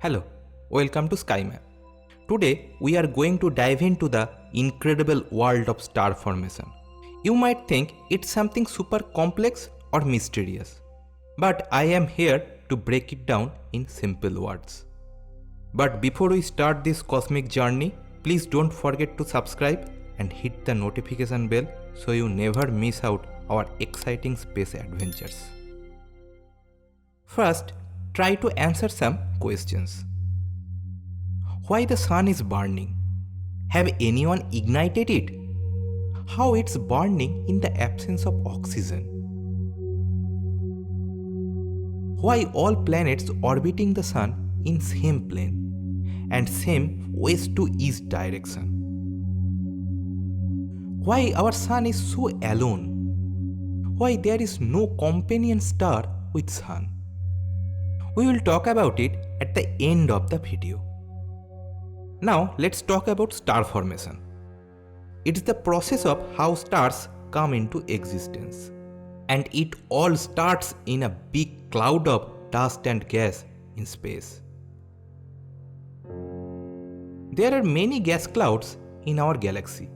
Hello, welcome to SkyMap. Today we are going to dive into the incredible world of star formation. You might think it's something super complex or mysterious, but I am here to break it down in simple words. But before we start this cosmic journey, please don't forget to subscribe and hit the notification bell so you never miss out our exciting space adventures. First, try to answer some questions. Why the sun is burning? Have anyone ignited it? How it's burning in the absence of oxygen? Why all planets orbiting the sun in same plane and same west to east direction? Why our sun is so alone? Why there is no companion star with sun? We will talk about it at the end of the video. Now let's talk about star formation. It is the process of how stars come into existence. And it all starts in a big cloud of dust and gas in space. There are many gas clouds in our galaxy.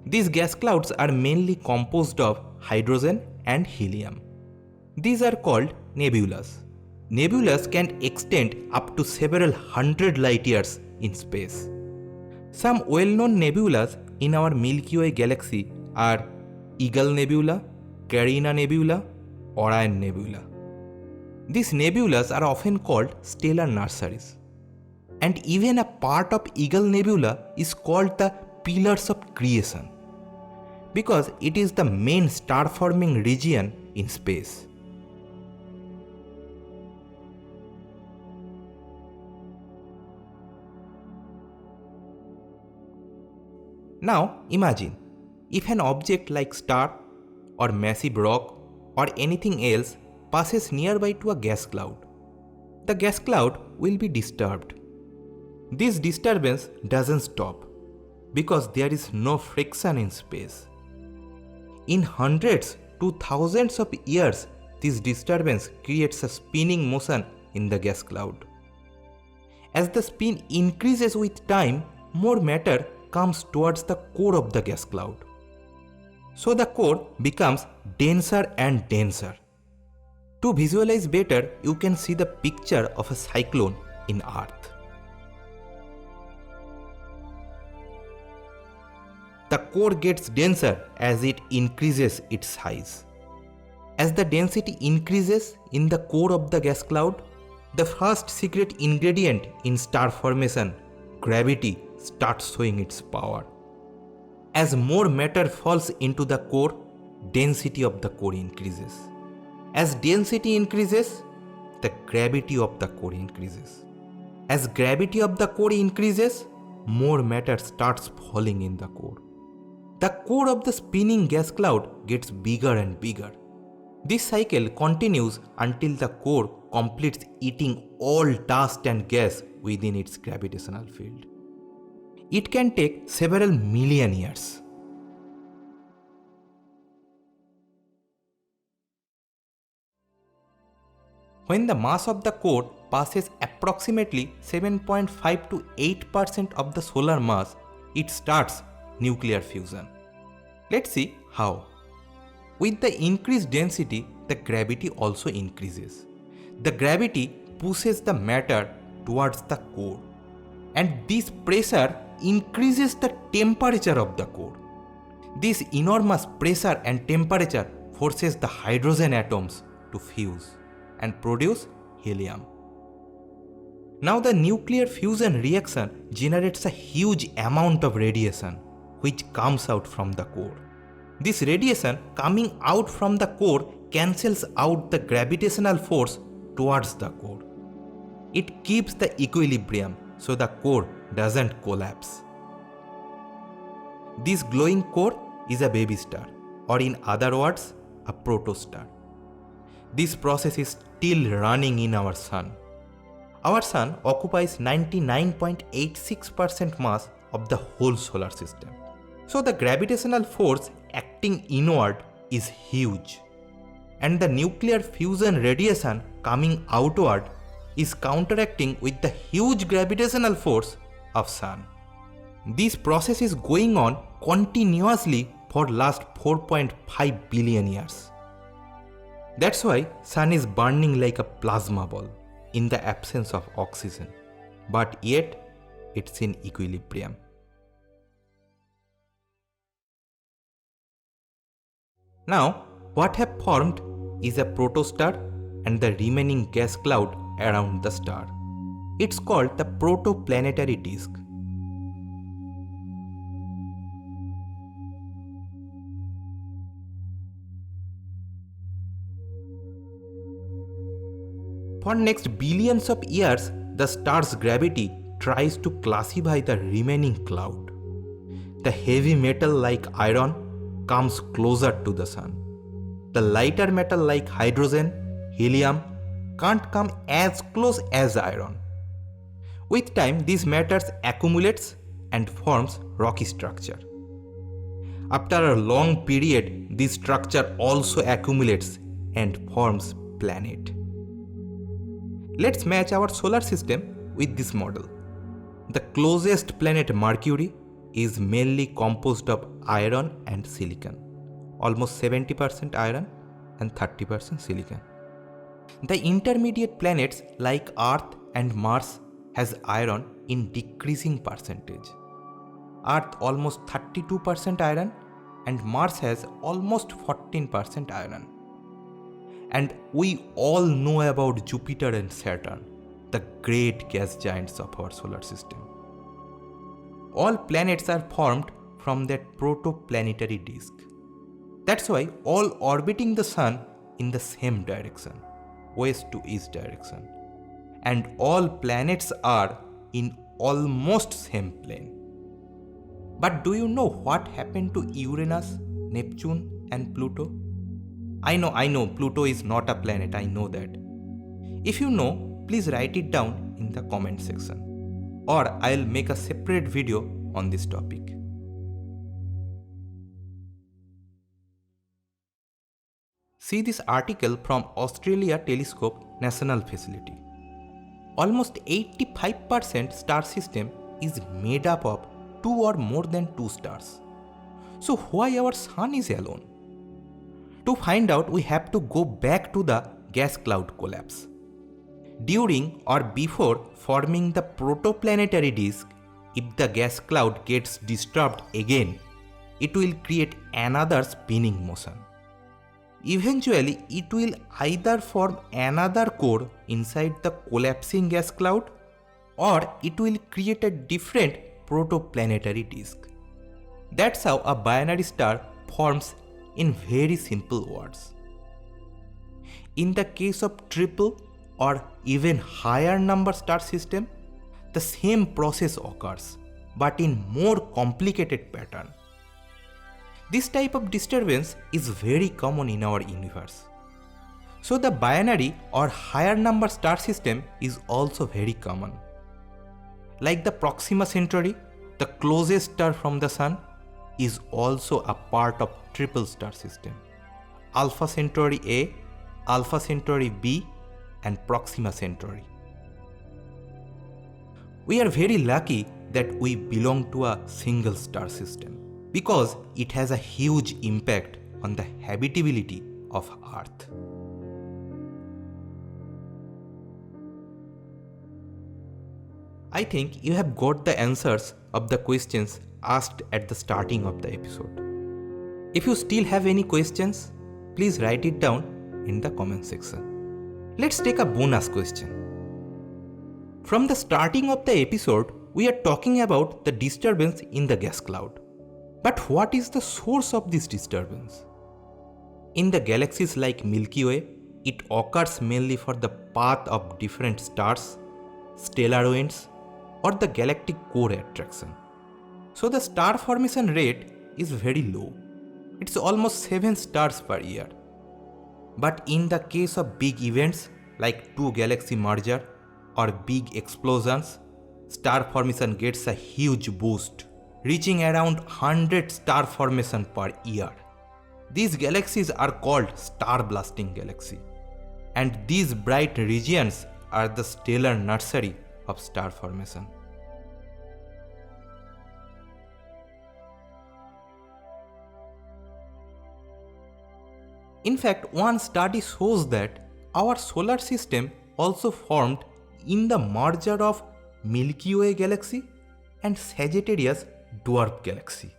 These gas clouds are mainly composed of hydrogen and helium. These are called nebulas. Nebulas can extend up to several hundred light years in space. Some well-known nebulas in our Milky Way galaxy are Eagle Nebula, Carina Nebula, Orion Nebula. These nebulas are often called stellar nurseries. And even a part of Eagle Nebula is called the Pillars of Creation because it is the main star-forming region in space. Now imagine, if an object like star or massive rock or anything else passes nearby to a gas cloud. The gas cloud will be disturbed. This disturbance doesn't stop because there is no friction in space. In hundreds to thousands of years, this disturbance creates a spinning motion in the gas cloud. As the spin increases with time, more matter comes towards the core of the gas cloud. So the core becomes denser and denser. To visualize better, you can see the picture of a cyclone in Earth. The core gets denser as it increases its size. As the density increases in the core of the gas cloud, the first secret ingredient in star formation, gravity, starts showing its power. As more matter falls into the core, density of the core increases. As density increases, the gravity of the core increases. As gravity of the core increases, more matter starts falling in the core. The core of the spinning gas cloud gets bigger and bigger. This cycle continues until the core completes eating all dust and gas within its gravitational field. It can take several million years. When the mass of the core passes approximately 7.5 to 8% of the solar mass, it starts nuclear fusion. Let's see how. With the increased density, the gravity also increases. The gravity pushes the matter towards the core, and this pressure increases the temperature of the core. This enormous pressure and temperature forces the hydrogen atoms to fuse and produce helium. Now the nuclear fusion reaction generates a huge amount of radiation which comes out from the core. This radiation coming out from the core cancels out the gravitational force towards the core. It keeps the equilibrium so the core doesn't collapse. This glowing core is a baby star, or in other words, a protostar. This process is still running in our sun. Our sun occupies 99.86% mass of the whole solar system. So the gravitational force acting inward is huge. And the nuclear fusion radiation coming outward is counteracting with the huge gravitational force of Sun. This process is going on continuously for last 4.5 billion years. That's why Sun is burning like a plasma ball in the absence of oxygen, but yet it's in equilibrium. Now, what have formed is a protostar and the remaining gas cloud around the star. It's called the protoplanetary disk. For next billions of years, the star's gravity tries to classify the remaining cloud. The heavy metal like iron comes closer to the Sun. The lighter metal like hydrogen, helium can't come as close as iron. With time, these matters accumulates and forms rocky structure. After a long period, this structure also accumulates and forms planet. Let's match our solar system with this model. The closest planet Mercury is mainly composed of iron and silicon, almost 70% iron and 30% silicon. The intermediate planets like Earth and Mars has iron in decreasing percentage. Earth almost 32% iron and Mars has almost 14% iron. And we all know about Jupiter and Saturn, the great gas giants of our solar system. All planets are formed from that protoplanetary disk. That's why all orbiting the Sun in the same direction, west to east direction. And all planets are in almost same plane. But do you know what happened to Uranus, Neptune and Pluto? I know, Pluto is not a planet, I know that. If you know, please write it down in the comment section. Or I'll make a separate video on this topic. See this article from Australia Telescope National Facility. Almost 85% star system is made up of 2 or more than 2 stars. So why our Sun is alone? To find out, we have to go back to the gas cloud collapse. During or before forming the protoplanetary disk, if the gas cloud gets disturbed again, it will create another spinning motion. Eventually, it will either form another core inside the collapsing gas cloud, or it will create a different protoplanetary disk. That's how a binary star forms in very simple words. In the case of triple or even higher number star system, the same process occurs, but in more complicated pattern. This type of disturbance is very common in our universe. So the binary or higher number star system is also very common. Like the Proxima Centauri, the closest star from the Sun, is also a part of triple star system. Alpha Centauri A, Alpha Centauri B and Proxima Centauri. We are very lucky that we belong to a single star system because it has a huge impact on the habitability of Earth. I think you have got the answers of the questions asked at the starting of the episode. If you still have any questions, please write it down in the comment section. Let's take a bonus question. From the starting of the episode, we are talking about the disturbance in the gas cloud. But what is the source of this disturbance? In the galaxies like Milky Way, it occurs mainly for the path of different stars, stellar winds, or the galactic core attraction. So the star formation rate is very low. It's almost 7 stars per year. But in the case of big events like 2 galaxy merger or big explosions, star formation gets a huge boost, reaching around 100 star formation per year. These galaxies are called star blasting galaxy. And these bright regions are the stellar nursery of star formation. In fact, one study shows that our solar system also formed in the merger of Milky Way galaxy and Sagittarius dwarf galaxy.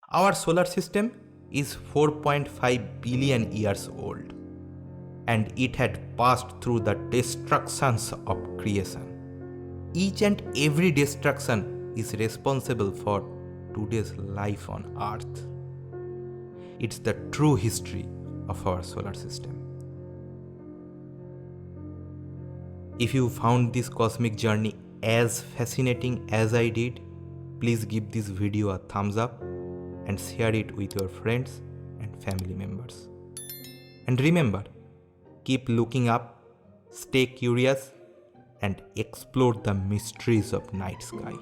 Our solar system is 4.5 billion years old, and it had passed through the destructions of creation. Each and every destruction is responsible for today's life on Earth. It's the true history of our solar system. If you found this cosmic journey as fascinating as I did, please give this video a thumbs up and share it with your friends and family members. And remember, keep looking up, stay curious, and explore the mysteries of night sky.